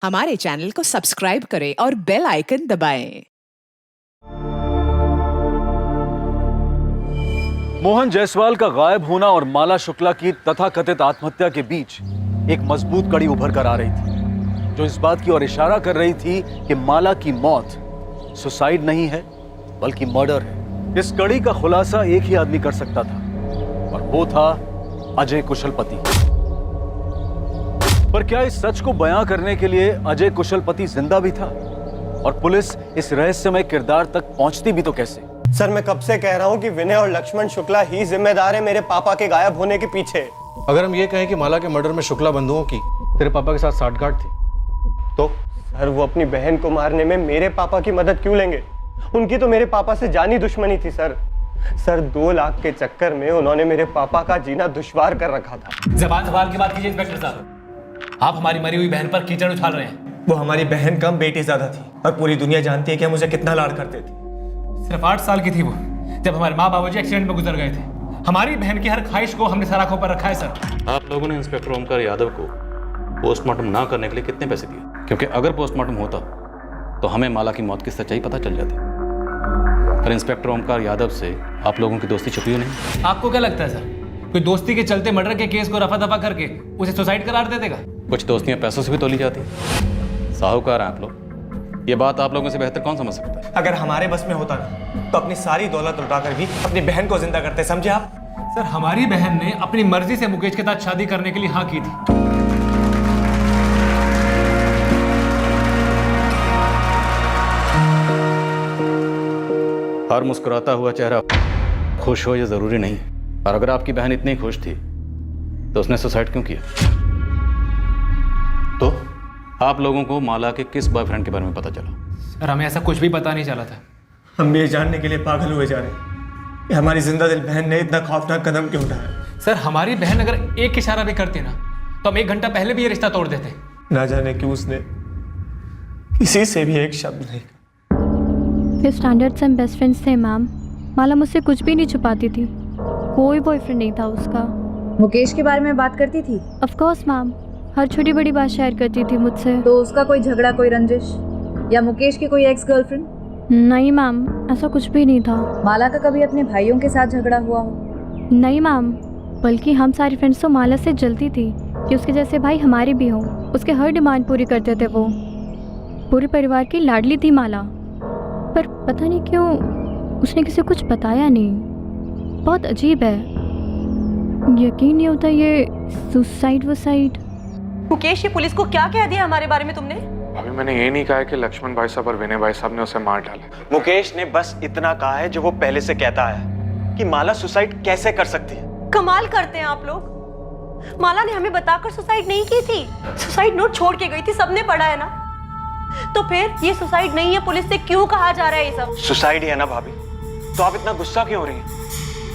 हमारे चैनल को सब्सक्राइब करें और बेल आइकन दबाएं। मोहन जायसवाल का गायब होना और माला शुक्ला की तथाकथित आत्महत्या के बीच एक मजबूत कड़ी उभर कर आ रही थी, जो इस बात की ओर इशारा कर रही थी कि माला की मौत सुसाइड नहीं है बल्कि मर्डर है। इस कड़ी का खुलासा एक ही आदमी कर सकता था और वो था अजय कुशलपति। पर क्या इस सच को बयां करने के लिए अजय कुशलपति जिंदा भी था? और पुलिस इस रहस्यमय किरदार तक पहुंचती भी तो कैसे? सर, मैं कब से कह रहा हूं कि विनय और लक्ष्मण शुक्ला ही जिम्मेदार है मेरे पापा के गायब होने के पीछे। अगर हम ये कहें कि माला के मर्डर में शुक्ला बंधुओं की तेरे पापा के साथ साठगांठ थी तो? सर, वो अपनी बहन को मारने में मेरे पापा की मदद क्यों लेंगे? उनकी तो मेरे पापा से जानी दुश्मनी थी सर। 2 लाख के चक्कर में उन्होंने मेरे पापा का जीना दुश्वार कर रखा था। जबान संभाल के बात कीजिए इंस्पेक्टर साहब। आप हमारी मरी हुई बहन पर कीचड़ उछाल रहे हैं। वो हमारी बहन कम बेटी ज्यादा थी और पूरी दुनिया जानती है कि हम उसे कितना लाड करते थे। सिर्फ 8 साल की थी वो जब हमारे माँ बाबूजी एक्सीडेंट में गुजर गए थे। हमारी बहन की हर ख्वाहिश को हमने सर आंखों पर रखा है सर। आप लोगों ने इंस्पेक्टर ओमकार यादव को पोस्टमार्टम ना करने के लिए कितने पैसे दिए? क्योंकि अगर पोस्टमार्टम होता तो हमें माला की मौत की सच्चाई पता चल जाती। पर इंस्पेक्टर ओमकार यादव से आप लोगों की दोस्ती छुपी नहीं। आपको क्या लगता है सर, कोई दोस्ती के चलते मर्डर के केस को रफा दफा करके उसे सुसाइड करार दे देगा? कुछ दोस्तियां पैसों से भी तोली जाती। साहूकार हैं आप लोग, ये बात आप लोगों से बेहतर कौन समझ सकता है? अगर हमारे बस में होता ना तो अपनी सारी दौलत लुटाकर भी अपनी बहन को जिंदा करते, समझे आप? सर, हमारी बहन ने अपनी मर्जी से मुकेश के साथ शादी करने के लिए हाँ की थी। हर मुस्कुराता हुआ चेहरा खुश हो ये जरूरी नहीं। और अगर आपकी बहन इतनी खुश थी तो उसने सुसाइड क्यों किया? तो आप लोगों को माला के किस बॉयफ्रेंड के बारे में पता चला? सर, हमें ऐसा कुछ भी पता नहीं चला था। हम भी ये जानने के लिए पागल हुए जा रहे हैं कि हमारी जिंदा दिल बहन ने इतना खौफनाक कदम क्यों उठाया। सर, हमारी बहन अगर एक इशारा भी करती ना तो हम 1 घंटा पहले भी ये रिश्ता तोड़ देते। ना जाने क्यों उसने किसी से भी एक शब्द नहीं कहा। फिर स्टैंडर्ड से हम बेस्ट फ्रेंड्स थे मैम। माला मुझसे कुछ भी नहीं छुपाती थी, कोई बॉयफ्रेंड नहीं था उसका। मुकेश के बारे में बात करती थी? ऑफ कोर्स मैम, हर छोटी बड़ी बात शेयर करती थी मुझसे। तो उसका कोई झगड़ा, कोई रंजिश या मुकेश की कोई एक्स गर्लफ्रेंड? नहीं मैम, ऐसा कुछ भी नहीं था। माला का कभी अपने भाइयों के साथ झगड़ा हुआ हो? नहीं मैम, बल्कि हम सारी फ्रेंड्स तो माला से जलती थी कि उसके जैसे भाई हमारे भी हों। उसके हर डिमांड पूरी करते थे वो। पूरे परिवार की लाडली थी माला, पर पता नहीं क्यों उसने किसी को कुछ बताया नहीं। बहुत अजीब है, यकीन नहीं होता ये सुसाइड वसाइड। मुकेश, ये पुलिस को क्या कह दिया हमारे बारे में तुमने? अभी मैंने ये नहीं कहा है कि लक्ष्मण भाई साहब और विनय भाई साहब ने उसे मार डाला। मुकेश ने बस इतना कहा है जो वो पहले से कहता है कि माला सुसाइड कैसे कर सकती है। कमाल करते हैं आप लोग। माला ने हमें बताकर सुसाइड नहीं की थी, सुसाइड नोट छोड़ के गई थी, सबने पढ़ा है ना। तो फिर ये सुसाइड नहीं है, पुलिस से क्यों कहा जा रहा है ये सब? सुसाइड ही है ना भाभी, तो आप इतना गुस्सा क्यों हो रही हैं?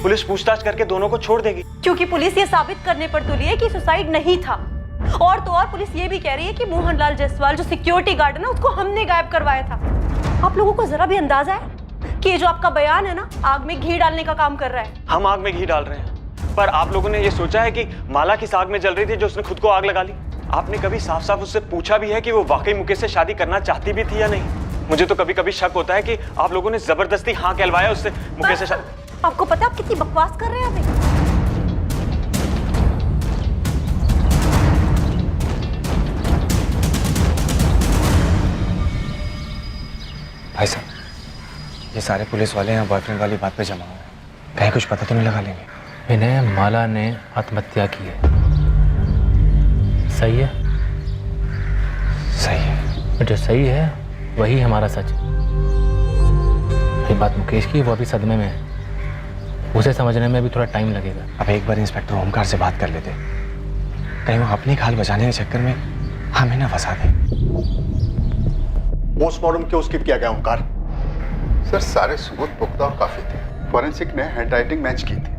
पुलिस पूछताछ करके दोनों को छोड़ देगी। क्योंकि पुलिस ये साबित करने पर तुली है कि सुसाइड नहीं था। और तो और पुलिस ये भी कह रही है कि मोहनलाल जायसवाल जो सिक्योरिटी गार्ड है ना, उसको हमने गायब करवाया था। आप लोगों को जरा भी अंदाजा है कि ये जो आपका बयान है ना, आग में घी डालने का काम कर रहा है? हम आग में घी डाल रहे हैं, पर आप लोगों ने ये सोचा है कि माला किस आग में जल रही थी जो उसने खुद को आग लगा ली? आपने कभी साफ साफ उससे पूछा भी है कि वो वाकई मुकेश से शादी करना चाहती भी थी या नहीं? मुझे तो कभी कभी शक होता है कि आप लोगों ने जबरदस्ती हाँ कहलवाया उससे मुकेश से शादी। आपको पता है आप कितनी बकवास कर रहे हैं अभी? भाई साहब, ये सारे पुलिस वाले यहाँ बॉयफ्रेंड वाली बात पे जमा हुए हैं, कहीं कुछ पता तो नहीं लगा लेंगे? विनय, माला ने आत्महत्या की है। सही है? सही है। जो सही है वही हमारा सच है। ये बात मुकेश की, वो अभी सदमे में है, उसे समझने में भी थोड़ा टाइम लगेगा। अब एक बार इंस्पेक्टर ओमकार से बात कर लेते, कहीं वो अपनी खाल बचाने के चक्कर में हमें ना फंसा दे। पोस्टमार्टम क्यों स्किप किया गया ओमकार? सर, सारे सबूत पुख्ता और काफी थे। फॉरेंसिक ने हैंडराइटिंग मैच की थी।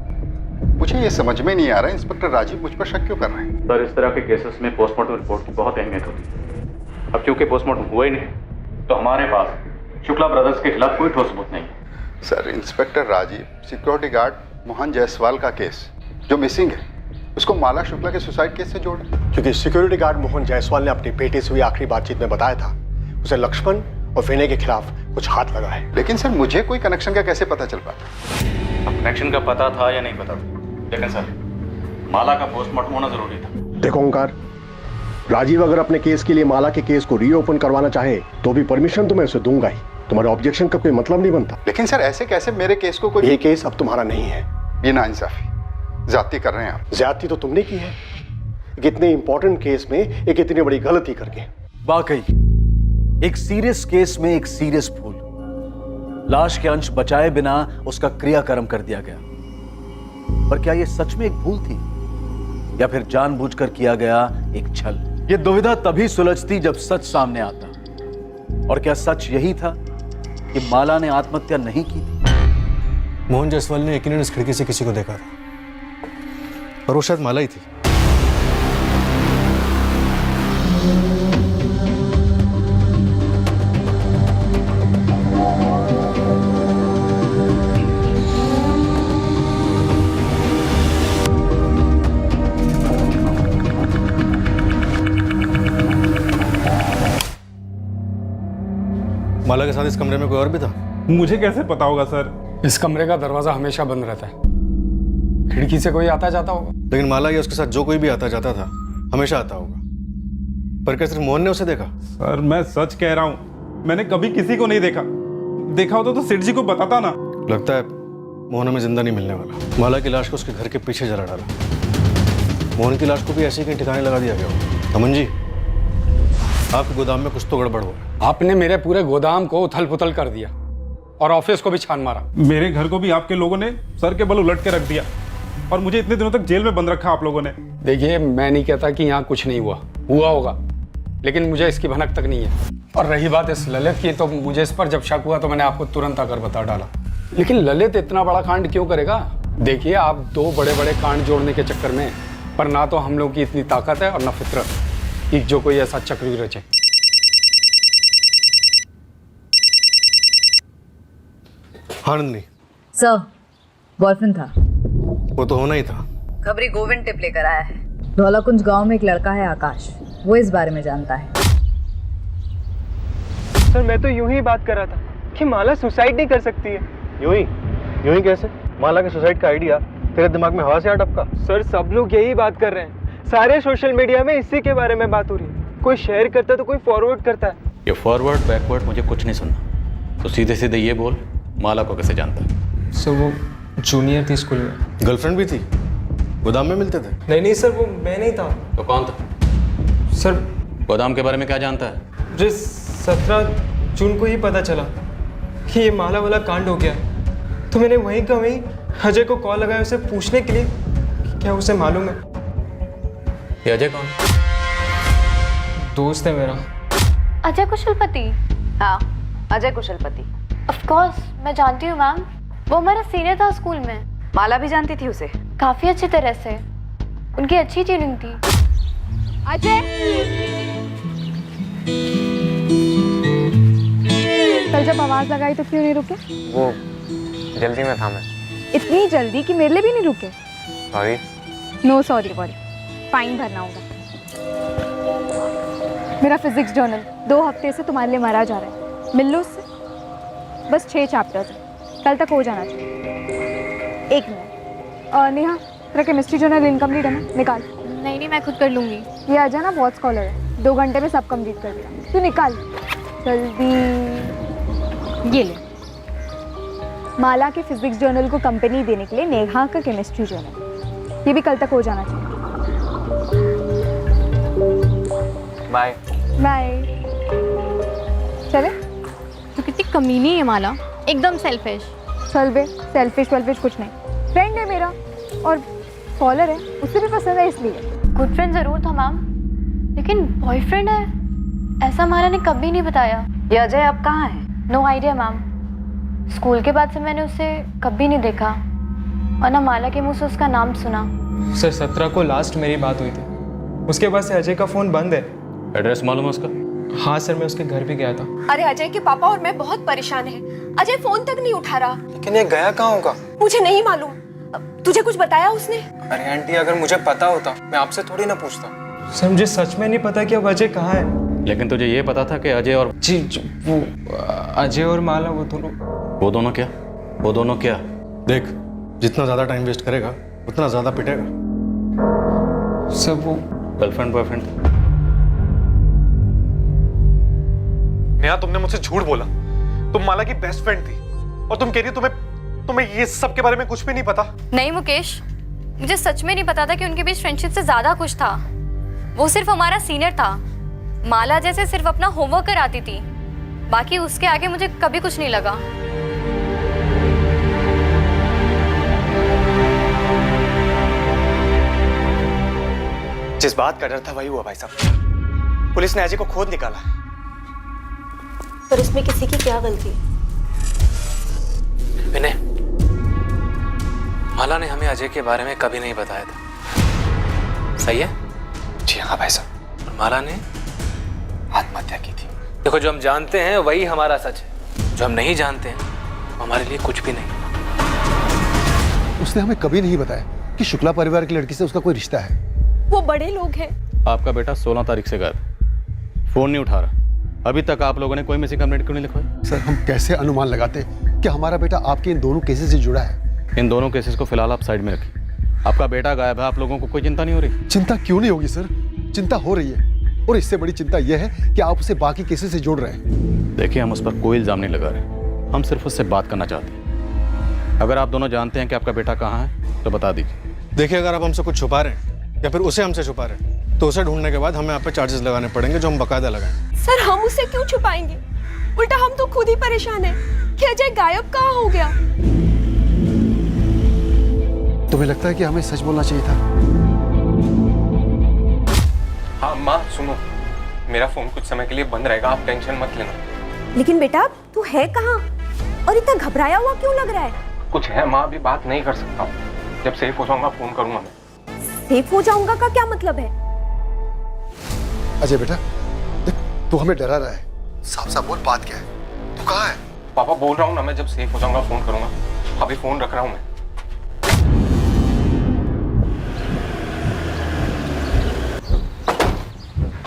मुझे ये समझ में नहीं आ रहा इंस्पेक्टर राजीव मुझ पर शक क्यों कर रहे हैं? सर, इस तरह के केसेस में पोस्टमार्टम रिपोर्ट की बहुत अहमियत होती है। अब क्योंकि पोस्टमार्टम हुआ ही नहीं तो हमारे पास शुक्ला ब्रदर्स के खिलाफ कोई ठोस सबूत नहीं है। Sir, inspector Rajeev security guard Mohan Jaiswal का केस जो मिसिंग है, उसको माला शुक्ला के सुसाइड केस से जोड़ा? क्योंकि सिक्योरिटी गार्ड मोहन जायसवाल ने अपनी बेटे से हुई आखिरी बातचीत में बताया था उसे लक्ष्मण और विनय के खिलाफ कुछ हाथ लगा है। लेकिन सर मुझे कोई कनेक्शन का कैसे पता चल पाता? कनेक्शन का पता था या नहीं पता था, लेकिन सर माला का पोस्टमार्टम होना जरूरी था। देखो ओंकार, राजीव अगर अपने केस के लिए माला के केस को रीओपन करवाना चाहे तो भी परमिशन तो मैं उसे दूंगा ही। तुम्हारे ऑब्जेक्शन का कोई मतलब नहीं बनता। लेकिन सर ऐसे कैसे मेरे केस को कोई... ये केस अब तुम्हारा नहीं है। ये नाइंसाफी, ज्यादती कर रहे हैं आप। ज्यादती तो तुमने की है, एक इतने इंपॉर्टेंट केस में एक इतनी बड़ी गलती करके। वाकई एक सीरियस केस में एक सीरियस भूल, लाश के अंश बचाए बिना उसका क्रियाकर्म कर दिया गया। पर क्या यह सच में एक भूल थी या फिर जानबूझकर किया गया एक छल? यह दुविधा तभी सुलझती जब सच सामने आता। और क्या सच यही था कि माला ने आत्महत्या नहीं की थी? मोहन जायसवाल ने यकीनन इस खिड़की से किसी को देखा था और वो शायद माला ही थी। माला के साथ इस कमरे में कोई और भी था? मुझे कैसे पता होगा सर? इस कमरे का दरवाजा हमेशा बंद रहता है, खिड़की से कोई आता जाता होगा। लेकिन माला या उसके साथ जो कोई भी आता जाता था हमेशा आता होगा। पर क्या सिर्फ मोहन ने उसे देखा? सर मैं सच कह रहा हूँ, मैंने कभी किसी को नहीं देखा। देखा होता तो सेठ जी को बताता ना। लगता है मोहन हमें जिंदा नहीं मिलने वाला। माला की लाश को उसके घर के पीछे जला डाला। मोहन की लाश को भी ऐसे ही कहीं ठिकाने लगा दिया गया होगा। अमन जी, आपके गोदाम में कुछ तो गड़बड़ हो रहा है। आपने मेरे पूरे गोदाम को उथल पुथल कर दिया और ऑफिस को भी छान मारा। मेरे घर को भी आपके लोगों ने सर के बल उलट के रख दिया और मुझे इतने दिनों तक जेल में बंद रखा आप लोगों ने। देखिए, मैं नहीं कहता कि यहाँ कुछ नहीं हुआ, हुआ होगा, लेकिन मुझे इसकी भनक तक नहीं है। और रही बात इस ललित की, तो मुझे इस पर जब शक हुआ तो मैंने आपको तुरंत आकर बता डाला। लेकिन ललित इतना बड़ा कांड क्यों करेगा? देखिए, आप दो बड़े बड़े कांड जोड़ने के चक्कर में, पर ना तो हम लोगों की इतनी ताकत है और ना फितरत कि जो कोई ऐसा चक्र रचे। हाँ नंदिनी। सर, बॉयफ्रेंड था। वो तो होना ही था। खबरी गोविंद टिप लेकर आया है। धौलाकुंज गांव में एक लड़का है आकाश, वो इस बारे में जानता है। सर मैं तो यूं ही बात कर रहा था कि माला सुसाइड नहीं कर सकती है। यूं ही कैसे? माला के सुसाइड का आइडिया तेरे दिमाग में हवा से आ टपका? सर सब लोग यही बात कर रहे हैं, सारे सोशल मीडिया में इसी के बारे में बात हो रही है। कोई शेयर करता है तो कोई फॉरवर्ड करता है। ये फॉरवर्ड बैकवर्ड मुझे कुछ नहीं सुनना, तो सीधे सीधे ये बोल, माला को कैसे जानता है? सर वो जूनियर थी स्कूल में। गर्लफ्रेंड भी थी? गोदाम में मिलते थे? नहीं सर, वो मैं नहीं था। तो कौन था? सर गोदाम के बारे में क्या जानता है? मुझे 17 जून को ही पता चला कि ये माला वाला कांड हो गया, तो मैंने वहीं का वहीं अजय को कॉल लगाया उसे पूछने के लिए कि क्या उसे मालूम है। ये अजय कौन? दोस्त है मेरा। अजय कुशलपति? हाँ, अजय कुशलपति। ऑफ कोर्स मैं जानती हूँ मैम, वो हमारा सीनियर था स्कूल में। माला भी जानती थी उसे? काफी अच्छी तरह से, उनकी अच्छी ट्यूनिंग थी। अजय, कल जब आवाज लगाई तो क्यों नहीं रुके? वो जल्दी में था मैं। इतनी जल्दी कि मेरे लिए भी नहीं रुके? Sorry. No sorry worry, fine भरना होगा। मेरा फिजिक्स जर्नल 2 हफ्ते से तुम्हारे लिए मरा जा रहा है, मिल लो उससे। बस 6 चैप्टर्स हैं, कल तक हो जाना चाहिए। 1 मिनट। नेहा, तेरा केमिस्ट्री जर्नल इनकम्प्लीट है ना? निकाल। नहीं मैं खुद कर लूँगी। ये आ जाना, बहुत स्कॉलर है, 2 घंटे में सब कंप्लीट कर दिया। तू निकाल जल्दी। ये ले, माला के फिजिक्स जर्नल को कंपनी देने के लिए नेहा का केमिस्ट्री जर्नल, ये भी कल तक हो जाना चाहिए। Bye bye. चले? तो कितनी कमीनी है माला, एकदम सेल्फिश। चल बे, सेल्फिश वेल्फिश कुछ नहीं, फ्रेंड है मेरा और फॉलोअर है, उससे भी पसंद है इसलिए। गुड फ्रेंड जरूर था मैम, लेकिन बॉयफ्रेंड है ऐसा माला ने कभी नहीं बताया। ये अजय अब कहाँ है? नो आइडिया मैम, स्कूल के बाद से मैंने उसे कभी नहीं देखा और ना माला के मुंह से उसका नाम सुना। सर 17 को लास्ट मेरी बात हुई थी, उसके बाद से अजय का फोन बंद है। एड्रेस मालूम है उसका? हाँ सर, मैं उसके घर भी गया था। अरे अजय के पापा और मैं बहुत परेशान हैं। अजय फोन तक नहीं उठा रहा। लेकिन ये गया कहाँ होगा? मुझे नहीं मालूम। तुझे कुछ बताया उसने? अरे आंटी, अगर मुझे पता होता मैं आपसे थोड़ी ना पूछता। सर मुझे सच में नहीं पता कि अब अजय कहाँ है। लेकिन तुझे ये पता था कि अजय और जी वो अजय और माला वो दोनों क्या? वो दोनों क्या? देख, जितना ज्यादा टाइम वेस्ट करेगा उतना ज्यादा पिटेगा। सब वो गर्लफ्रेंड बॉयफ्रेंड? नेहा, तुमने मुझसे झूठ बोला। तुम माला की बेस्ट फ्रेंड थी और तुम कह रही हो तुम्हें ये सब के बारे में कुछ भी नहीं पता। नहीं मुकेश, मुझे सच में नहीं पता था कि उनके बीच फ्रेंडशिप से ज्यादा कुछ था। वो सिर्फ हमारा सीनियर था। माला जैसे सिर्फ अपना होमवर्क कराती थी, बाकी उसके आगे मुझे कभी कुछ नहीं लगा। जिस बात का डर था वही हुआ भाई साहब। पुलिस ने अजय को खोद निकाला। पर इसमें किसी की क्या गलती? विनय, माला ने हमें अजय के बारे में कभी नहीं बताया था, सही है? जी हाँ भाई साहब। और माला ने आत्महत्या की थी। देखो, जो हम जानते हैं वही हमारा सच है, जो हम नहीं जानते हैं वो हमारे लिए कुछ भी नहीं। उसने हमें कभी नहीं बताया कि शुक्ला परिवार की लड़की से उसका कोई रिश्ता है। वो बड़े लोग हैं। आपका बेटा 16 तारीख से गायब, फोन नहीं उठा रहा। अभी तक आप लोगों ने कोई मिसिंग कंप्लेंट क्यों नहीं लिखवाई? सर, हम कैसे अनुमान लगाते कि हमारा बेटा आपके इन दोनों केसेस से जुड़ा है? इन दोनों केसेस को फिलहाल आप साइड में रखिए। आपका बेटा गायब है, आप लोगों को कोई चिंता नहीं हो रही? चिंता क्यों नहीं होगी सर, चिंता हो रही है। और इससे बड़ी चिंता यह है कि आप उसे बाकी केसेस से जोड़ रहे हैं। देखिए, हम उस पर कोई इल्जाम नहीं लगा रहे, हम सिर्फ उससे बात करना चाहते हैं। अगर आप दोनों जानते हैं कि आपका बेटा कहाँ है तो बता दीजिए। देखिए, अगर आप हमसे कुछ छुपा रहे हैं या फिर उसे हमसे छुपा रहे हैं तो उसे ढूंढने के बाद हमें आप पे चार्जेस लगाने पड़ेंगे, जो हम बकायदा लगाएंगे। सर, हम उसे क्यों छुपाएंगे? उल्टा हम तो खुद ही परेशान हैं कि अजय गायब कहाँ हो गया। तुम्हें लगता है कि हमें सच बोलना चाहिए था? हाँ माँ सुनो, मेरा फोन कुछ समय के लिए बंद रहेगा, आप टेंशन मत लेना। लेकिन बेटा, तू है कहाँ और इतना घबराया हुआ क्यों लग रहा है? कुछ है माँ, अभी बात नहीं कर सकता। जब सेफ हो जाऊंगा फोन करूंगा मैं। सेफ हो जाऊंगा का क्या मतलब है? अजय बेटा, देख, तू हमें डरा रहा है। साफ साफ बोल, बात क्या है? तू कहाँ है? पापा बोल रहा हूँ ना, मैं जब सेफ हो जाऊंगा फोन करूंगा। अभी फोन रख रहा हूँ मैं।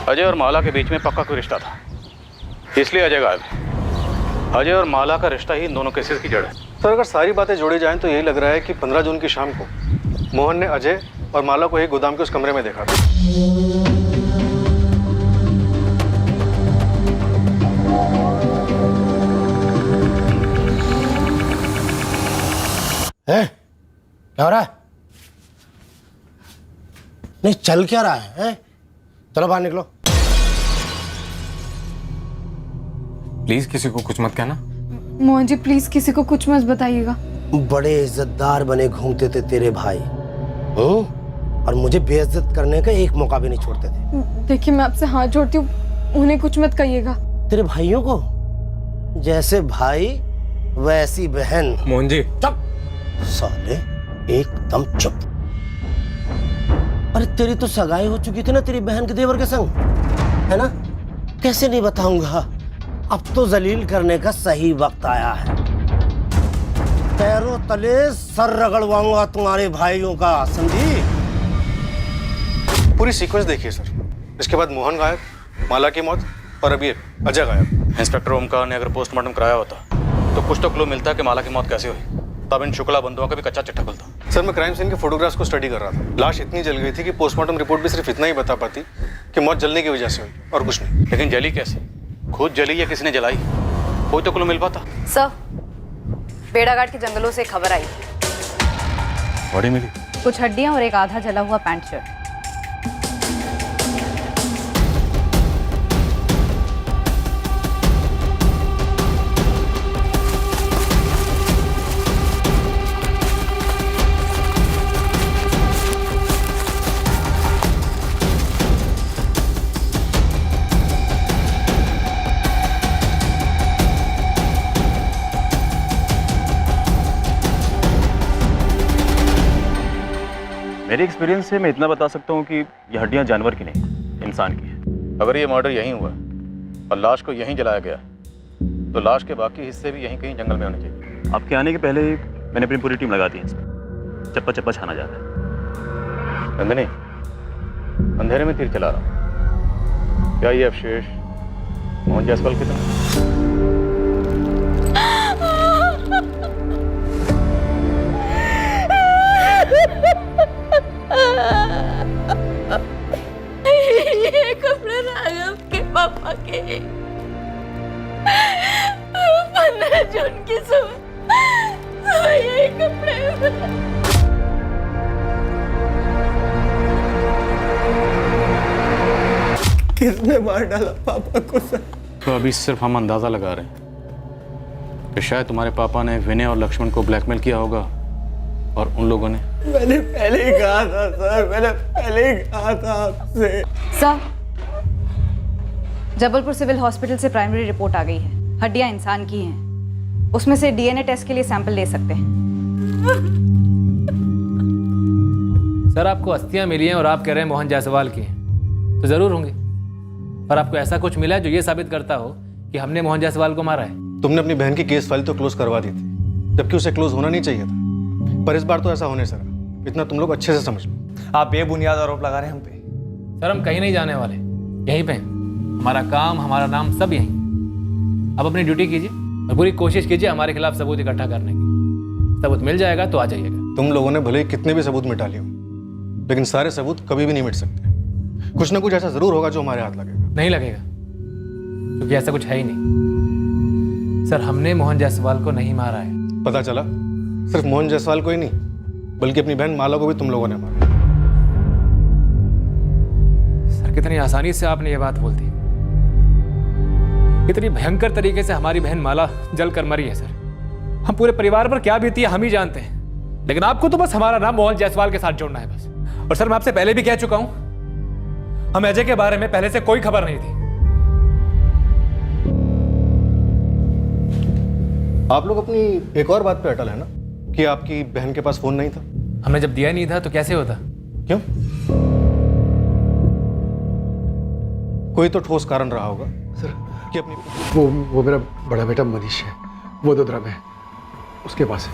अजय और माला के बीच में पक्का कोई रिश्ता था, इसलिए अजय गायब है। अजय और माला का रिश्ता ही इन दोनों केसेस की जड़ है। सर, अगर सारी बातें जोड़ी जाएं तो यही लग रहा है कि 15 जून की शाम को मोहन ने अजय और माला को एक गोदाम के उस कमरे में देखा था। क्या हो रहा है? नहीं, चल क्या रहा है? चलो बाहर निकलो। प्लीज किसी को कुछ मत कहना। मोहन जी, प्लीज किसी को कुछ मत बताइएगा। बड़े इज्जतदार बने घूमते थे तेरे भाई, और मुझे बेइज्जत करने का एक मौका भी नहीं छोड़ते थे। देखिए, मैं आपसे हाथ जोड़ती हूँ, उन्हें कुछ मत कहिएगा। तेरे भाइयों को जैसे भाई वैसी बहन। मोहन जी चुप साले, एकदम चुप। अरे तेरी तो सगाई हो चुकी थी ना तेरी बहन के देवर के संग, है ना? कैसे नहीं बताऊंगा। अब तो जलील करने का सही वक्त आया है। पैरों तले सर रगड़वाऊंगा तुम्हारे भाइयों का, समझी? पूरी सीक्वेंस देखिए सर। इसके बाद मोहन गायब, माला की मौत, और अभी अजय गायब। इंस्पेक्टर ओमकार ने अगर पोस्टमार्टम कराया होता तो कुछ तो क्लू मिलता कि माला की मौत कैसे हुई, तब इन शुक्ला बंधुओं का भी कच्चा चिट्ठा खुलता। सर, मैं क्राइम सीन के फोटोग्राफ्स को स्टडी कर रहा था। लाश इतनी जल गई थी कि पोस्टमार्टम रिपोर्ट भी सिर्फ इतना ही बता पाती कि मौत जलने की वजह से हुई और कुछ नहीं। लेकिन जली कैसे? खुद जली या किसी ने जलाई? कोई तो क्लू मिल पाता। सर, बेड़ाघाट के जंगलों से खबर आई, बॉडी मिली, कुछ हड्डियां और एक आधा जला हुआ पैंट शर्ट। मेरे एक्सपीरियंस से मैं इतना बता सकता हूँ कि ये हड्डियाँ जानवर की नहीं, इंसान की है। अगर ये मर्डर यहीं हुआ और लाश को यहीं जलाया गया तो लाश के बाकी हिस्से भी यहीं कहीं जंगल में होने चाहिए। आपके आने के पहले मैंने अपनी पूरी टीम लगा दी है इसमें। चप्पा चप्पा छाना जा रहा है। नंदिनी, अंधेरे में तीर चला रहा हूं। क्या ये अवशेष मोहन जायसवाल की तरह? ये कपड़े राघव के पापा के 15 जून की सुबह ये कपड़े किसने मार डाला पापा को सर? तो अभी सिर्फ हम अंदाजा लगा रहे हैं कि शायद तुम्हारे पापा ने विनय और लक्ष्मण को ब्लैकमेल किया होगा और उन लोगों ने। मैंने पहले ही कहा था सर, मैंने पहले ही कहा था आपसे। सर, जबलपुर सिविल हॉस्पिटल से प्राइमरी रिपोर्ट आ गई है। हड्डियां इंसान की हैं। उसमें से डीएनए टेस्ट के लिए सैंपल ले सकते हैं। सर आपको अस्थियां मिली हैं और आप कह रहे हैं मोहन जायसवाल की हैं, तो जरूर होंगी, पर आपको ऐसा कुछ मिला है जो ये साबित करता हो कि हमने मोहन जायसवाल को मारा है? तुमने अपनी बहन की केस फाइल तो क्लोज करवा दी थी, जबकि उसे क्लोज होना नहीं चाहिए था, पर इस बार तो ऐसा होने सर। इतना तुम लोग अच्छे से समझ लो। आप बेबुनियाद आरोप लगा रहे हैं हम पे। सर हम कहीं नहीं जाने वाले, यहीं पे हैं। हमारा काम, हमारा नाम सब यहीं। अब अपनी ड्यूटी कीजिए और पूरी कोशिश कीजिए हमारे खिलाफ सबूत इकट्ठा करने की। सबूत मिल जाएगा तो आ जाइएगा। तुम लोगों ने भले ही कितने भी सबूत मिटा लिए हो, लेकिन सारे सबूत कभी भी नहीं मिट सकते। कुछ ना कुछ ऐसा जरूर होगा जो हमारे हाथ लगेगा। नहीं लगेगा, क्योंकि ऐसा कुछ है ही नहीं। सर हमने मोहन जायसवाल को नहीं मारा है। पता चला सिर्फ मोहन जायसवाल को ही नहीं, बल्कि अपनी बहन माला को भी तुम लोगों ने मारा। सर कितनी आसानी से आपने ये बात बोल दी। इतनी भयंकर तरीके से हमारी बहन माला जल कर मरी है सर। हम पूरे परिवार पर क्या बीती है हम ही जानते हैं, लेकिन आपको तो बस हमारा नाम मोहन जायसवाल के साथ जोड़ना है बस। और सर मैं आपसे पहले भी कह चुका हूं, हम अजय के बारे में पहले से कोई खबर नहीं थी। आप लोग अपनी एक और बात पे अटल है ना कि आपकी बहन के पास फोन नहीं था? हमने जब दिया नहीं था तो कैसे होता? क्यों? कोई तो ठोस कारण रहा होगा सर कि अपनी वो मेरा बड़ा बेटा मनीष है, वो वडोदरा में, उसके पास है।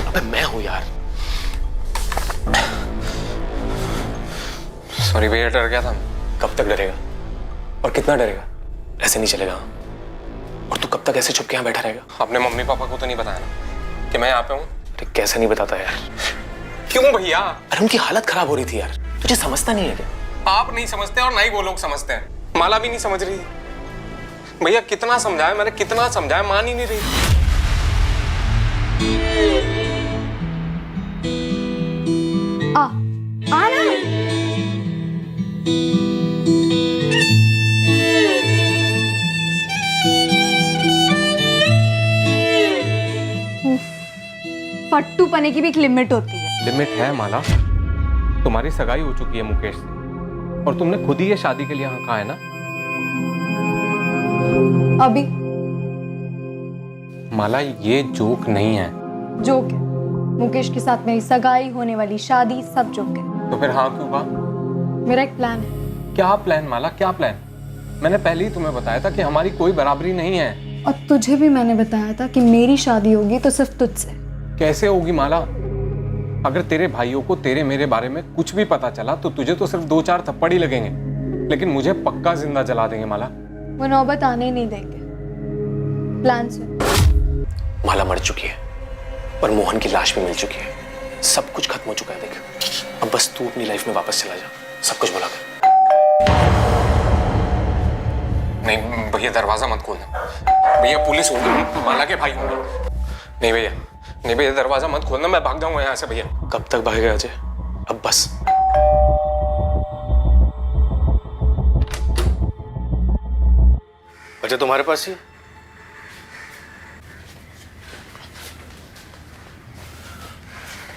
अबे मैं हूं यार। सॉरी भैया, डर गया था। कब तक डरेगा और कितना डरेगा? ऐसे नहीं चलेगा। और तू कब तक ऐसे चुप के यहाँ बैठा रहेगा? अपने मम्मी पापा को तो नहीं बताया ना कि मैं यहाँ पे हूँ? अरे कैसे नहीं बताता यार? क्यों भैया? अरे उनकी हालत खराब हो रही थी यार, तुझे समझता नहीं है क्या? आप नहीं समझते और ना ही वो लोग समझते हैं। माला भी नहीं समझ रही भैया। कितना समझाया मैंने, कितना समझाया, मान ही नहीं रही। आना फट्टू पने की भी एक लिमिट होती है। लिमिट है माला। तुम्हारी सगाई हो चुकी है मुकेश से और तुमने खुद ही ये शादी के लिए हाँ कहा है ना। अभी माला ये जोक नहीं है। जोक है। मुकेश के साथ मेरी सगाई, होने वाली शादी, सब जोक है। तो फिर हाँ क्यों कहा? मेरा एक प्लान है। क्या प्लान माला, क्या प्लान? मैंने पहले ही तुम्हें बताया था कि हमारी कोई बराबरी नहीं है। और तुझे भी मैंने बताया था कि मेरी शादी होगी तो सिर्फ तुझसे। कैसे होगी माला? अगर तेरे भाइयों को तेरे मेरे बारे में कुछ भी पता चला तो तुझे तो सिर्फ 2-4 थप्पड़ ही लगेंगे, लेकिन मुझे पक्का जिंदा जला देंगे माला। वो नौबत आने ही नहीं देंगे। प्लान से माला मर चुकी है और मोहन की लाश भी मिल चुकी है। सब कुछ खत्म हो चुका है। देख, अब बस तू अपनी लाइफ में वापस चला जा, सब कुछ भुला कर। नहीं भैया, दरवाजा मत खोलना भैया, पुलिस होगी, माला के भाई होंगे। नहीं भैया, नहीं भैया, दरवाजा मत खोलना, मैं भाग जाऊंगा यहाँ से भैया। कब तक भागेगा अजय? अब बस। अजय तुम्हारे पास ही?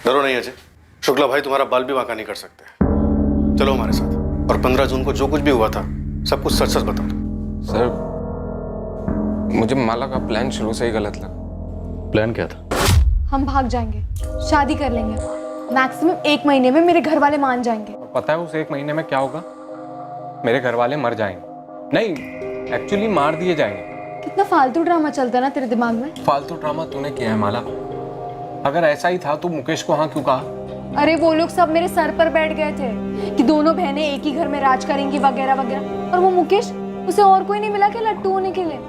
डरो नहीं अजय, शुक्ला भाई तुम्हारा बाल भी वाका नहीं कर सकते। चलो हमारे साथ, और 15 जून को जो कुछ भी हुआ था सब कुछ सच सच बता दो। सर मुझे माला का प्लान शुरू से ही गलत लगा। प्लान क्या था? हम भाग जाएंगे, शादी कर लेंगे। मैक्सिमम 1 महीने में मेरे घर वाले मान जाएंगे। पता है उस 1 महीने में क्या होगा? मेरे घर वाले मर जाएंगे, नहीं एक्चुअली मार दिए जाएंगे। कितना फालतू ड्रामा चलता है ना तेरे दिमाग में। फालतू ड्रामा तूने किया है माला। अगर ऐसा ही था तो मुकेश को हाँ क्यों कहा? अरे वो लोग सब मेरे सर पर बैठ गए थे कि दोनों बहनें एक ही घर में राज करेंगी वगैरह वगैरह, और वो मुकेश, उसे और कोई नहीं मिला क्या लट्टू होने के लिए?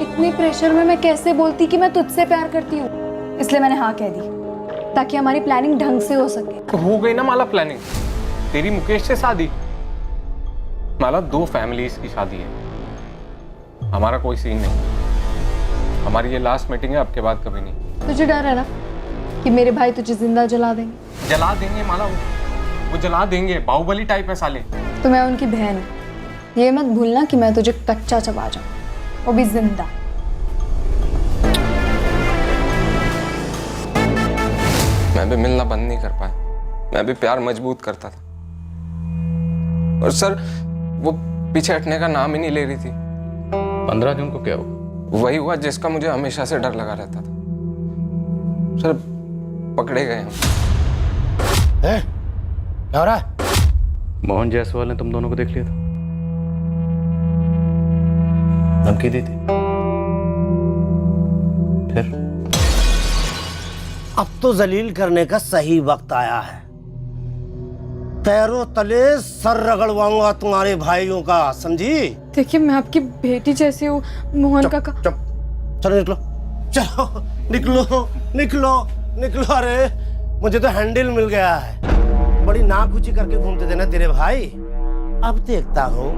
इतने प्रेशर में मैं कैसे बोलती कि मैं तुझसे प्यार करती हूँ। इसलिए मैंने हाँ कह दी ताकि हमारी प्लानिंग ढंग से हो सके। तो हो गई ना माला प्लानिंग, तेरी मुकेश से शादी। माला 2 फैमिलीज की शादी है, हमारा कोई सीन नहीं। हमारी ये लास्ट मीटिंग है, अब के बाद कभी नहीं। तुझे डर है ना कि मेरे भाई तुझे जिंदा जला देंगे? जला देंगे माला, वो जला देंगे, बाहुबली टाइप है साले। तो मैं उनकी बहन हूँ, ये मत भूलना कि मैं तुझे कच्चा चबा जाऊँ, वो भी जिंदा। मैं भी मिलना बंद नहीं कर पाया, मैं भी प्यार मजबूत करता था, और सर वो पीछे हटने का नाम ही नहीं ले रही थी। 15 जून को क्या हुआ? वही हुआ जिसका मुझे हमेशा से डर लगा रहता था। सर पकड़े गए हम। क्या हो रहा है? मोहन जायसवाल ने तुम दोनों को देख लिया था, धमकी दी थी। फिर अब तो जलील करने का सही वक्त आया है। पैरों तले सर रगड़वाऊंगा तुम्हारे भाइयों का, समझी? देखिए मैं आपकी बेटी जैसी हूँ मोहन का। चलो निकलो, चलो निकलो निकलो निकलो। अरे मुझे तो हैंडल मिल गया है। बड़ी नाक ऊंची करके घूमते थे ना तेरे भाई, अब देखता हूँ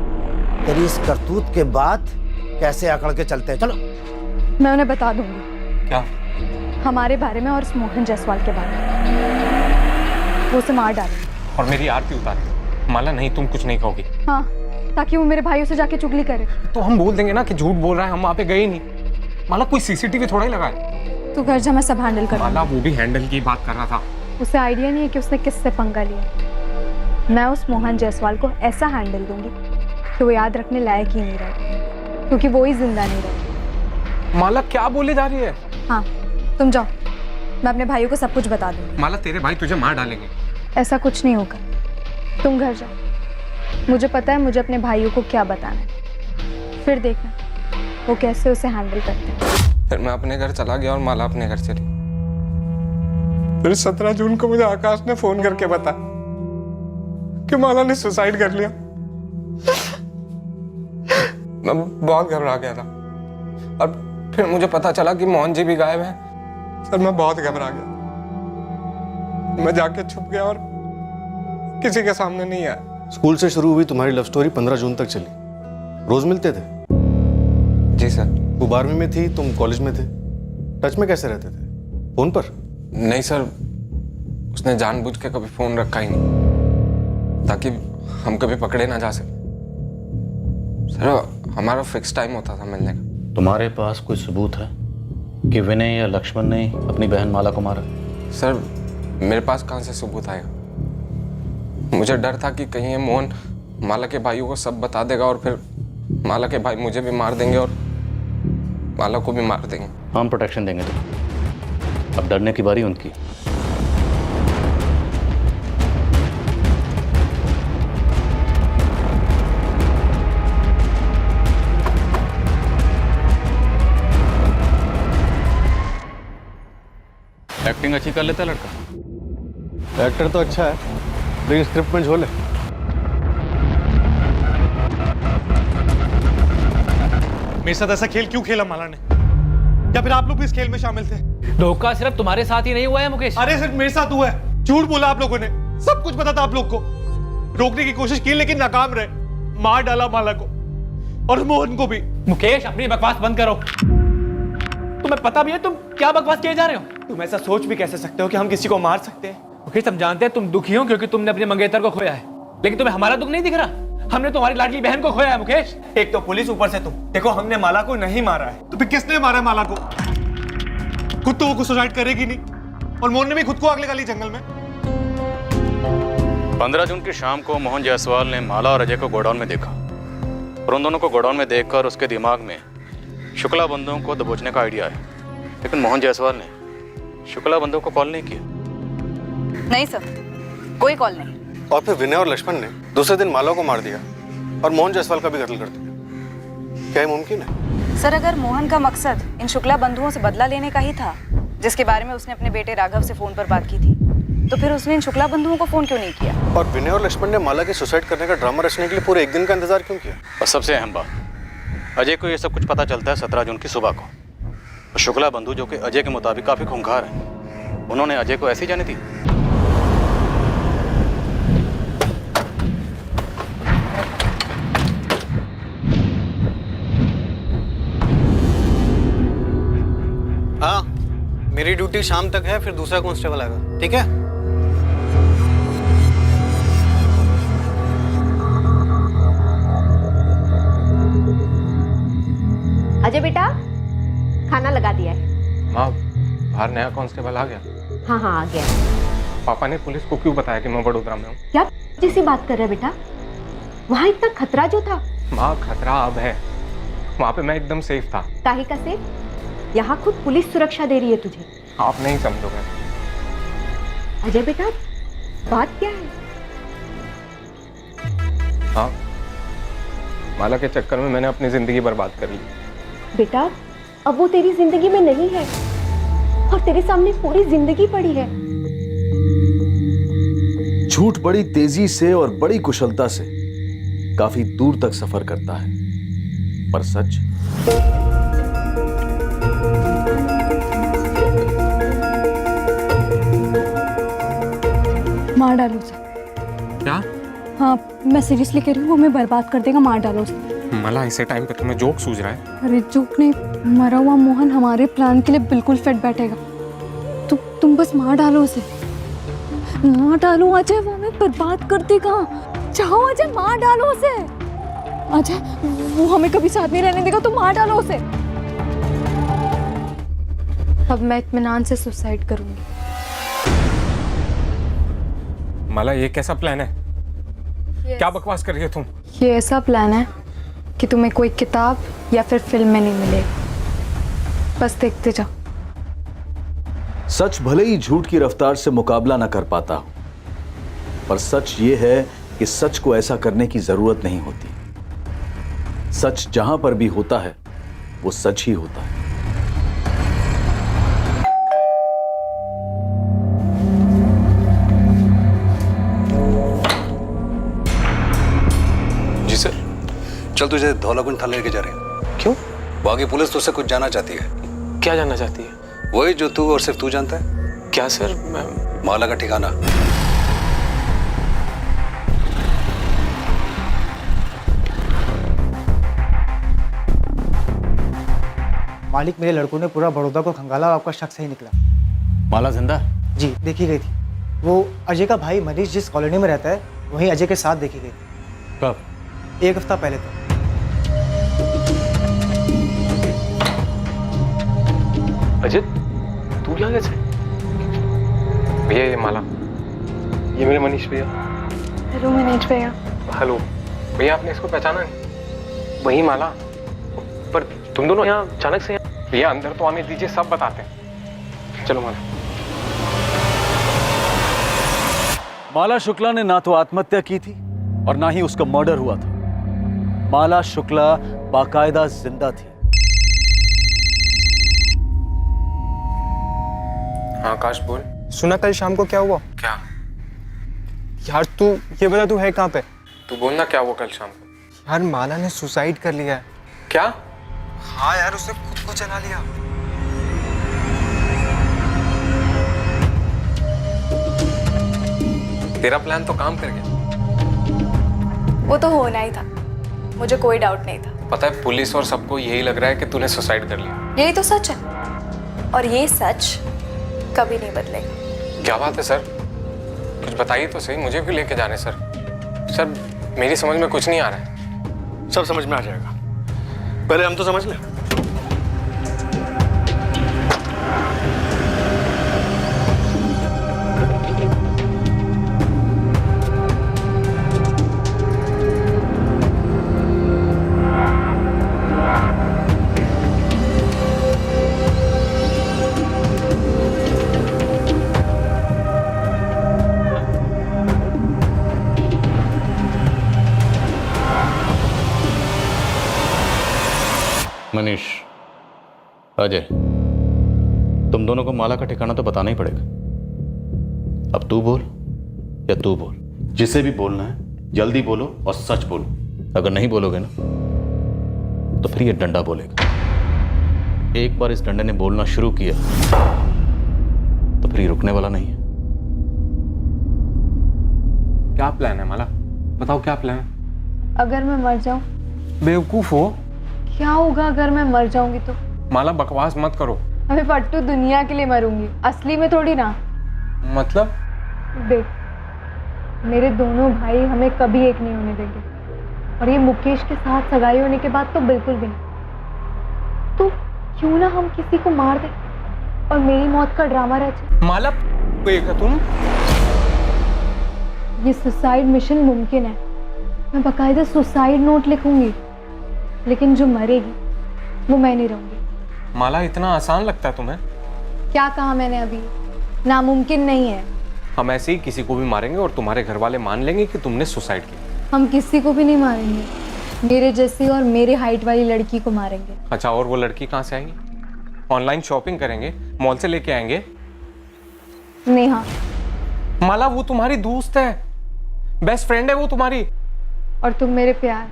तेरी इस करतूत के बाद कैसे अकड़ के चलते हैं। चलो मैं उन्हें बता दूंगी। क्या? हमारे बारे में और उस मोहन जायसवाल के बारे में। वो उसे मार डालेंगे और मेरी आरती उतारे। माला नहीं, तुम कुछ नहीं कहोगी। हाँ, ताकि वो मेरे भाइयों से जाके चुगली करे। तो हम बोल देंगे ना कि झूठ बोल रहा है, हम वहाँ पे गए ही नहीं। माला कोई सीसीटीवी थोड़ा ही लगा है। तू घर जा, मैं सब हैंडल कर। माला वो भी हैंडल की बात कर रहा था। उसे आइडिया नहीं है कि उसने किससे पंगा लिया। मैं उस मोहन जायसवाल को ऐसा हैंडल दूंगी कि वो याद रखने लायक ही नहीं रहेगा, क्योंकि वो ही जिंदा नहीं रहेगा। माला क्या बोले जा रही है? हाँ तुम जाओ, मैं अपने भाइयों को सब कुछ बता दूंगी। माला तेरे भाई तुझे मार डालेंगे। ऐसा कुछ नहीं होगा, तुम घर जाओ। मुझे पता है मुझे अपने भाइयों को क्या बताना है, फिर देखना वो कैसे उसे हैंडल करते हैं। फिर मैं अपने घर चला गया और माला अपने घर चली। फिर 17 जून को मुझे आकाश ने फोन करके बताया कि माला ने सुसाइड कर लिया। मैं बहुत घबरा गया था, और फिर मुझे पता चला कि मोहन जी भी गायब हैं। सर मैं बहुत घबरा गया, मैं जाके छुप गया और किसी के सामने नहीं आया। स्कूल से शुरू हुई तुम्हारी लव स्टोरी 15 जून तक चली। रोज मिलते थे? जी सर। वो 12वीं में थी, तुम कॉलेज में थे। टच में कैसे रहते थे? फोन पर? नहीं सर, उसने जानबूझ के कभी फोन रखा ही नहीं ताकि हम कभी पकड़े ना जा सके। सर हमारा फिक्स टाइम होता था मिलने का। तुम्हारे पास कोई सबूत है कि विनय या लक्ष्मण ने अपनी बहन माला को मारा? सर मेरे पास कहाँ से सबूत आएगा? मुझे डर था कि कहीं ये मोहन माला के भाइयों को सब बता देगा और फिर माला के भाई मुझे भी मार देंगे और माला को भी मार देंगे। हम प्रोटेक्शन देंगे तुम्हें, अब डरने की बारी उनकी। एक्टिंग अच्छी कर लेता है लड़का। एक्टर तो अच्छा है, लेकिन स्क्रिप्ट में झोल है। मेरे साथ ऐसा खेल क्यों खेला माला ने? या फिर आप लोग भी इस खेल में शामिल थे? धोखा सिर्फ तुम्हारे साथ ही नहीं हुआ है मुकेश। अरे सिर्फ मेरे साथ हुआ है। झूठ बोला आप लोगों ने, सब कुछ पता था आप लोग को। रोकने की कोशिश की लेकिन नाकाम रहे। मार डाला माला को और मोहन को भी। मुकेश अपनी बकवास बंद करो। तुम्हें पता भी है तुम क्या बकवास किए जा रहे हो? तुम ऐसा सोच भी कैसे सकते हो कि हम किसी को मार सकते हैं? मुकेश हम जानते हैं तुम दुखी हो क्योंकि तुमने अपने मंगेतर को खोया है, लेकिन तुम्हें हमारा दुख नहीं दिख रहा? हमने तुम्हारी लाडली बहन को खोया है मुकेश। एक तो पुलिस, ऊपर से तुम। देखो हमने माला को नहीं मारा है। तो फिर किसने मारा है माला को? खुद तो वो सुसाइड करेगी नहीं, और मोहन ने भी खुद को आग लगा ली जंगल में। 15 जून की शाम को मोहन जायसवाल ने माला और अजय को गोडाउन में देखा, और उन दोनों को गोडाउन में देखकर उसके दिमाग में शुक्ला बंधुओं को दबोचने का आइडिया है। लेकिन मोहन जायसवाल ने शुक्ला बंधुओं को कॉल नहीं किया। नहीं सर, कोई कॉल नहीं। और फिर विनय और लक्ष्मण ने दूसरे दिन माला को मार दिया। और मोहन जायसवाल का भी कत्ल कर दिया। क्या ये मुमकिन है? सर, अगर मोहन का मकसद इन शुक्ला बंधुओं से बदला लेने का ही था, जिसके बारे में उसने अपने बेटे राघव से फोन पर बात की थी, तो फिर उसने इन शुक्ला बंधुओं को फोन क्यों नहीं किया? और विनय और लक्ष्मण ने माला के सुसाइड करने का ड्रामा रचने के लिए पूरे एक दिन का इंतजार क्यों किया? और सबसे अहम बात, अजय को ये सब कुछ पता चलता है 17 जून की सुबह को। और शुक्ला बंधु जो कि अजय के मुताबिक काफी खूंखार हैं, उन्होंने अजय को ऐसी जाने दी। हाँ, मेरी ड्यूटी शाम तक है, फिर दूसरा कांस्टेबल आएगा, ठीक है? अजय बेटा, खाना लगा दिया है। माँ, बाहर नया कांस्टेबल आ गया? हाँ हाँ, आ गया। पापा ने पुलिस को क्यों बताया कि मैं वडोदरा में हूँ? क्या जैसी बात कर रहे बेटा? वहाँ इतना खतरा जो था। माँ, खतरा अब है। वहाँ पे मैं एकदम सेफ था। काहे का सेफ? यहाँ खुद पुलिस सुरक्षा दे रही है तुझे। आप नहीं समझोगे। अजय बेटा, बात क्या है? हाँ, माला के चक्कर में मैंने अपनी जिंदगी बर्बाद कर ली। बेटा, अब वो तेरी जिंदगी में नहीं है और तेरे सामने पूरी जिंदगी पड़ी है। झूठ बड़ी तेजी से और बड़ी कुशलता से काफी दूर तक सफर करता है, पर सच मार डालो उसे। क्या? हाँ, मैं सीरियसली कह रही हूँ, वो हमें बर्बाद कर देगा, मार डालो उसे। मला, ऐसे टाइम पे तुम्हें जोक सूझ रहा है? अरे जोक नहीं, मरा हुआ मोहन हमारे प्लान के लिए बिल्कुल फिट बैठेगा। तुम बस मार डालो उसे, मार डालो अजय, वो हमें बर्बाद कर देगा। चाहो अजय, मार डालो उसे। अजय, वो हमें कभी साथ नहीं रहने देगा, तुम मार डालो उसे। अब मैं इत्मीनान से सुसाइड करूंगी। मला, ये कैसा प्लान है? क्या बकवास कर रही हो तुम? ये ऐसा प्लान है कि तुम्हें कोई किताब या फिर फिल्म में नहीं मिलेगा, बस देखते जाओ। सच भले ही झूठ की रफ्तार से मुकाबला न कर पाता हो, पर सच ये है कि सच को ऐसा करने की जरूरत नहीं होती। सच जहां पर भी होता है वो सच ही होता है। जी सर। चल, तुझे धौलाकुंज थाने लेके जा रहे हैं। क्यों? वहां की पुलिस तुझसे कुछ जानना चाहती है। क्या जानना चाहती है? वही जो तू और सिर्फ तू जानता है। क्या सर? माला का ठिकाना। मालिक, मेरे लड़कों ने पूरा बड़ौदा को खंगाला और आपका शक सही निकला। माला जिंदा? जी, देखी गई थी। वो अजय का भाई मनीष जिस कॉलोनी में रहता है, वहीं अजय के साथ देखी गई। कब? 1 हफ्ता पहले तक। अजय, तू क्या कैसे? भैया, ये माला, ये मेरे मनीष भैया। हेलो मनीष भैया। हेलो भैया, आपने इसको पहचाना नहीं? वही माला। पर तुम दोनों यहाँ अचानक से? भैया, अंदर तो आने दीजिए, सब बताते हैं। चलो माला। माला शुक्ला ने ना तो आत्महत्या की थी और ना ही उसका मर्डर हुआ था। माला शुक्ला बाकायदा जिंदा थी। हाँ आकाश, बोल। सुना कल शाम को क्या हुआ? क्या? यार तू ये बता, तू है कहाँ पे? तू बोलना क्या हुआ कल शाम को? यार, माला ने सुसाइड कर लिया है। क्या? हाँ यार, उसने खुद को जला लिया। तेरा प्लान तो काम कर गया। वो तो होना ही था, मुझे कोई डाउट नहीं था। पता है, पुलिस और सबको यही लग रहा है कि तूने सुसाइड कर लिया। यही तो सच है, और ये सच कभी नहीं बदलेगा। क्या बात है सर? कुछ बताइए तो सही, मुझे भी लेके जाने सर। सर, मेरी समझ में कुछ नहीं आ रहा है। सब समझ में आ जाएगा, पहले हम तो समझ लें। मनीष, अजय, तुम दोनों को माला का ठिकाना तो बताना ही पड़ेगा। अब तू बोल या तू बोल, जिसे भी बोलना है जल्दी बोलो और सच बोलो। अगर नहीं बोलोगे ना तो फिर ये डंडा बोलेगा। एक बार इस डंडे ने बोलना शुरू किया तो फिर ये रुकने वाला नहीं है। क्या प्लान है माला? बताओ क्या प्लान है? अगर मैं मर जाऊं? बेवकूफ हो। क्या होगा अगर मैं मर जाऊंगी तो? माला बकवास मत करो। अबे पट्टू, दुनिया के लिए मरूंगी, असली में थोड़ी ना। मतलब? देख, मेरे दोनों भाई हमें कभी एक नहीं होने देंगे, और ये मुकेश के साथ सगाई होने के बाद तो बिल्कुल भी नहीं। तो क्यों ना हम किसी को मार दें और मेरी मौत का ड्रामा रचे। माला तुम, ये सुसाइड मिशन मुमकिन है। मैं बकायदा सुसाइड नोट लिखूंगी, लेकिन जो मरेगी वो मैं नहीं रहूंगी। माला इतना आसान लगता है तुम्हें? क्या कहा मैंने अभी? नामुमकिन नहीं है। हम ऐसे ही किसी को भी मारेंगे और तुम्हारे घर वाले मान लेंगे कि तुमने सुसाइड किया। हम किसी को भी नहीं मारेंगे, मेरे जैसी और मेरे हाइट वाली लड़की को मारेंगे। अच्छा, और वो लड़की कहाँ से आएंगी? ऑनलाइन शॉपिंग करेंगे, मॉल से लेके आएंगे? नेहा। माला वो तुम्हारी दोस्त है, बेस्ट फ्रेंड है वो तुम्हारी। और तुम मेरे प्यार।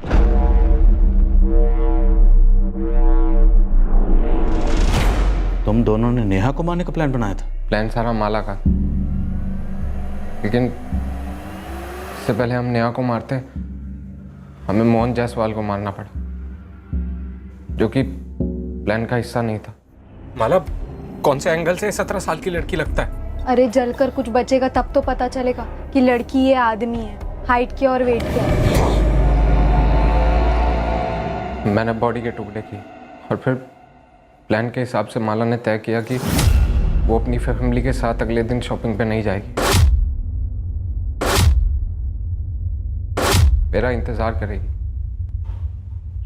तुम दोनों ने नेहा को मारने का प्लान बनाया था? प्लान सारा माला का, लेकिन इससे पहले हम नेहा को मारते हमें मोहन जायसवाल को मारना पड़ा, जो कि प्लान का हिस्सा नहीं था। माला कौन से एंगल से 17 साल की लड़की लगता है? अरे जलकर कुछ बचेगा तब तो पता चलेगा कि लड़की ये आदमी है, हाइट क्या और वेट क्या है। मैंने बॉडी के टुकड़े किए और फिर प्लान के हिसाब से माला ने तय किया कि वो अपनी फैमिली के साथ अगले दिन शॉपिंग पे नहीं जाएगी, मेरा इंतजार करेगी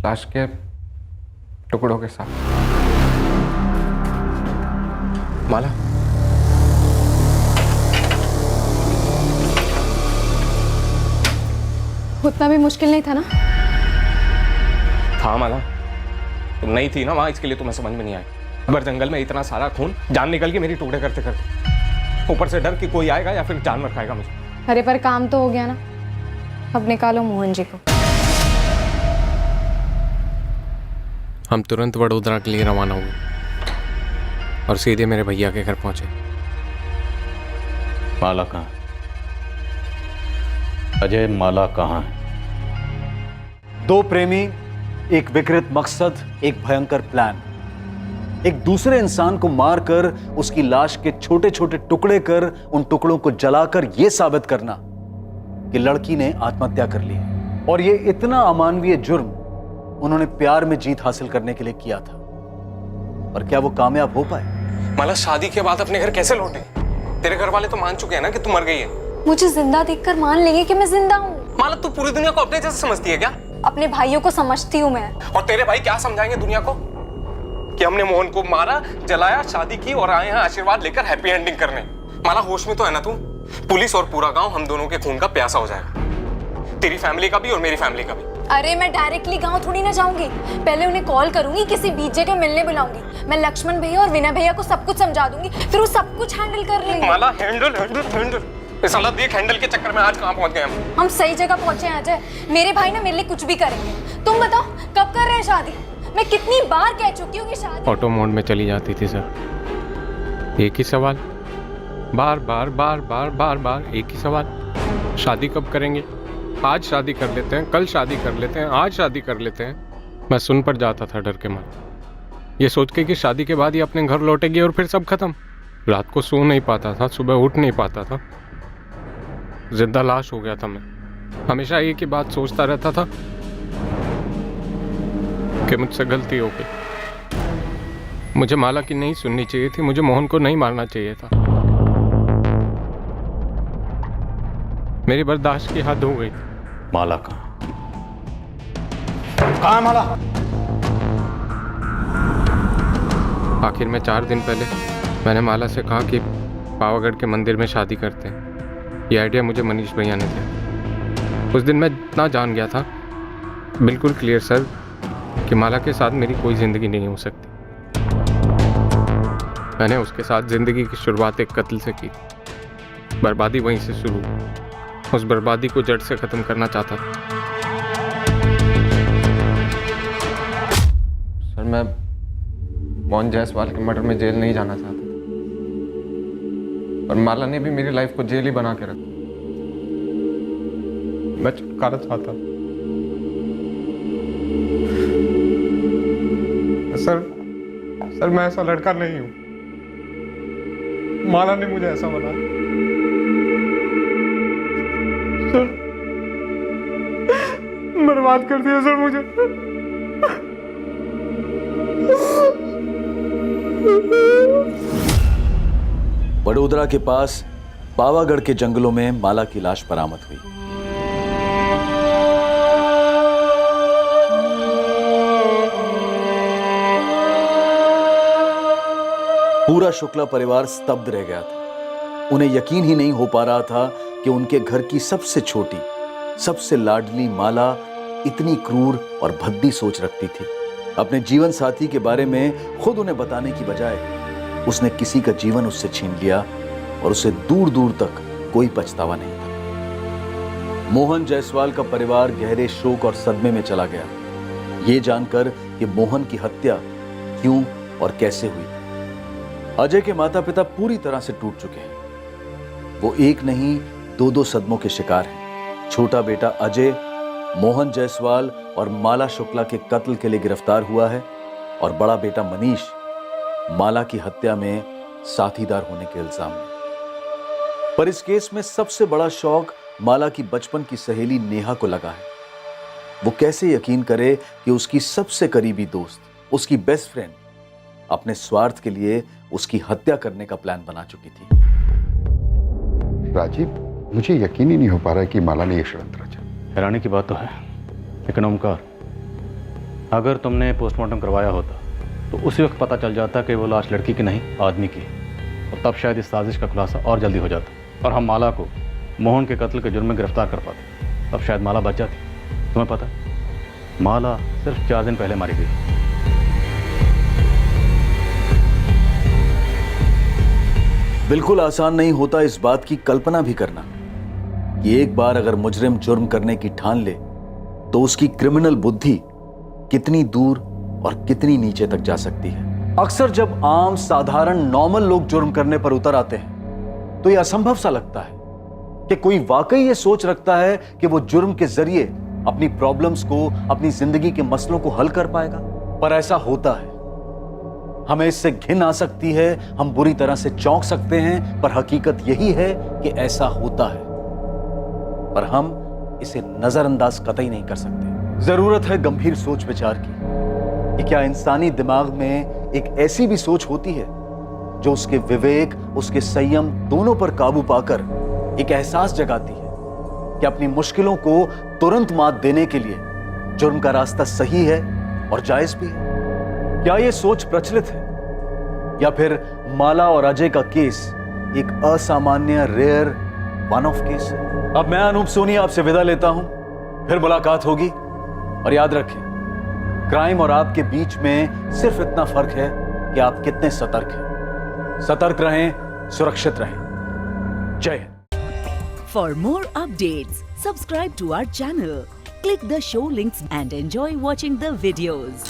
लाश के टुकड़ों के साथ। माला, उतना भी मुश्किल नहीं था ना? था माला, तुम नहीं थी ना वहां, इसके लिए तुम्हें समझ में नहीं आया। अगर जंगल में इतना सारा खून, जान निकल के मेरी टुकड़े करते करते, ऊपर से डर कि कोई आएगा या फिर जानवर खाएगा मुझे। अरे पर काम तो हो गया ना, अब निकालो मोहन जी को। हम तुरंत वडोदरा के लिए रवाना हुए और सीधे मेरे भैया के घर पहुंचे। माला कहाँ? अजय, माला कहाँ है? दो प्रेमी, एक विकृत मकसद, एक भयंकर प्लान। एक दूसरे इंसान को मारकर उसकी लाश के छोटे छोटे टुकड़े कर उन टुकड़ों को जलाकर यह साबित करना कि लड़की ने आत्महत्या कर ली। और यह इतना अमानवीय जुर्म उन्होंने प्यार में जीत हासिल करने के लिए किया था। पर क्या वो कामयाब हो पाए? माला, शादी के बाद अपने घर कैसे लौटे? तेरे घर वाले तो मान चुके हैं ना कि तू मर गई है। मुझे जिंदा देखकर मान लेंगे कि मैं जिंदा हूँ। माला, तू पूरी दुनिया को अपने जैसे समझती है क्या? अपने भाइयों को समझती हूँ मैं। और तेरे भाई क्या समझाएंगे दुनिया को कि हमने मोहन को मारा, जलाया, शादी की और आए हैं आशीर्वाद लेकर हैप्पी एंडिंग करने। माला, होश में तो है ना तू? पुलिस और पूरा गांव हम दोनों के खून का प्यासा हो जाएगा, तेरी फैमिली का भी और मेरी फैमिली का भी। अरे मैं डायरेक्टली गांव थोड़ी ना जाऊंगी, पहले उन्हें कॉल करूंगी, किसी बीच जगह मिलने बुलाऊंगी। मैं लक्ष्मण भैया और विनय भैया को सब कुछ समझा दूंगी, फिर वो सब कुछ हैंडल कर लेंगे। माला, हैंडल हैंडल हैंडल, इस साला देख हैंडल के चक्कर में आज कहां पहुंच गए हम। सही जगह पहुंचे हैं अजय। मेरे भाई ना मेरे लिए कुछ भी करेंगे। तुम बताओ कब कर रहे हैं शादी? मैं कितनी बार कह चुकी हूँ कि शादी। ऑटो मोड में चली जाती थी सर, एक ही सवाल, बार बार बार बार बार बार एक ही सवाल, शादी कब करेंगे? आज शादी कर लेते हैं, कल शादी कर लेते हैं, आज शादी कर लेते हैं। मैं सुन पर जाता था डर के मारे, ये सोच के कि शादी के बाद ही अपने घर लौटेगी और फिर सब खत्म। रात को सो नहीं पाता था, सुबह उठ नहीं पाता था, जिंदा लाश हो गया था मैं। हमेशा एक ही बात सोचता रहता था कि मुझसे गलती हो गई। मुझे माला की नहीं सुननी चाहिए थी, मुझे मोहन को नहीं मारना चाहिए था। मेरी बर्दाश्त की हद हो गई। माला कहाँ? कहाँ है माला? आखिर में 4 दिन पहले मैंने माला से कहा कि पावागढ़ के मंदिर में शादी करते हैं। ये आइडिया मुझे मनीष भैया ने दिया। उस दिन मैं इतना जान गया था, बिल्कुल क्लियर सर, कि माला के साथ मेरी कोई ज़िंदगी नहीं हो सकती। मैंने उसके साथ ज़िंदगी की शुरुआत एक कत्ल से की। बर्बादी वहीं से शुरू हुई। उस बर्बादी को जड़ से ख़त्म करना चाहता था। सर, मैं मोहन जायसवाल के मर्डर में जेल नहीं जाना चाहता, और माला ने भी मेरी लाइफ को जेल ही बना के रखा। मैं छुटकारा चाहता। सर मैं ऐसा लड़का नहीं हूं। माला ने मुझे ऐसा बनाया। सर, बर्बाद कर दिया सर मुझे। बड़ोदरा के पास पावागढ़ के जंगलों में माला की लाश बरामद हुई। पूरा शुक्ला परिवार स्तब्ध रह गया था। उन्हें यकीन ही नहीं हो पा रहा था कि उनके घर की सबसे छोटी, सबसे लाडली माला इतनी क्रूर और भद्दी सोच रखती थी। अपने जीवन साथी के बारे में खुद उन्हें बताने की बजाय उसने किसी का जीवन उससे छीन लिया, और उसे दूर दूर तक कोई पछतावा नहीं था। मोहन जायसवाल का परिवार गहरे शोक और सदमे में चला गया, ये जानकर कि मोहन की हत्या क्यों और कैसे हुई। अजय के माता पिता पूरी तरह से टूट चुके हैं। वो एक नहीं, दो सदमों के शिकार हैं। छोटा बेटा अजय मोहन जायसवाल और माला शुक्ला के कत्ल के लिए गिरफ्तार हुआ है, और बड़ा बेटा मनीष माला की हत्या में साथीदार होने के इल्जाम में। पर इस केस में सबसे बड़ा शौक माला की बचपन की सहेली नेहा को लगा है। वो कैसे यकीन करे कि उसकी सबसे करीबी दोस्त, उसकी बेस्ट फ्रेंड, अपने स्वार्थ के लिए उसकी हत्या करने का प्लान बना चुकी थी। राजीव, मुझे यकीन ही नहीं हो पा रहा है कि माला ने यह षड्यंत्र रचा। हैरानी की बात तो है, लेकिन ओमकार, अगर तुमने पोस्टमार्टम करवाया होता तो उसी वक्त पता चल जाता कि वो लाश लड़की की नहीं, आदमी की, और तब शायद इस साजिश का खुलासा और जल्दी हो जाता, और हम माला को मोहन के कत्ल के जुर्म में गिरफ्तार कर पाते। तब शायद माला बच जाती। तुम्हें पता, माला सिर्फ 4 दिन पहले मारी गई। बिल्कुल आसान नहीं होता इस बात की कल्पना भी करना कि एक बार अगर मुजरिम जुर्म करने की ठान ले तो उसकी क्रिमिनल बुद्धि कितनी दूर और कितनी नीचे तक जा सकती है। अक्सर जब आम साधारण नॉर्मल लोग जुर्म करने पर उतर आते हैं तो यह असंभव सा लगता है कि कोई वाकई ये सोच रखता है कि वो जुर्म के जरिए अपनी प्रॉब्लम्स को, अपनी जिंदगी के मसलों को हल कर पाएगा। पर ऐसा होता है। हमें इससे घिन आ सकती है, हम बुरी तरह से चौंक सकते हैं, पर हकीकत यही है कि ऐसा होता है, पर हम इसे नजरअंदाज कतई नहीं कर सकते। जरूरत है गंभीर सोच विचार की कि क्या इंसानी दिमाग में एक ऐसी भी सोच होती है जो उसके विवेक, उसके संयम दोनों पर काबू पाकर एक एहसास जगाती है कि अपनी मुश्किलों को तुरंत मात देने के लिए जुर्म का रास्ता सही है और जायज भी है। क्या यह सोच प्रचलित है, या फिर माला और अजय का केस एक असामान्य, रेयर, वन ऑफ केस है? अब मैं अनूप सोनी आपसे विदा लेता हूं, फिर मुलाकात होगी। और याद रखें, क्राइम और आपके बीच में सिर्फ इतना फर्क है कि आप कितने सतर्क हैं। सतर्क रहें, सुरक्षित रहें। जय Hind. For more updates, subscribe to our channel, click the show links and enjoy watching the videos.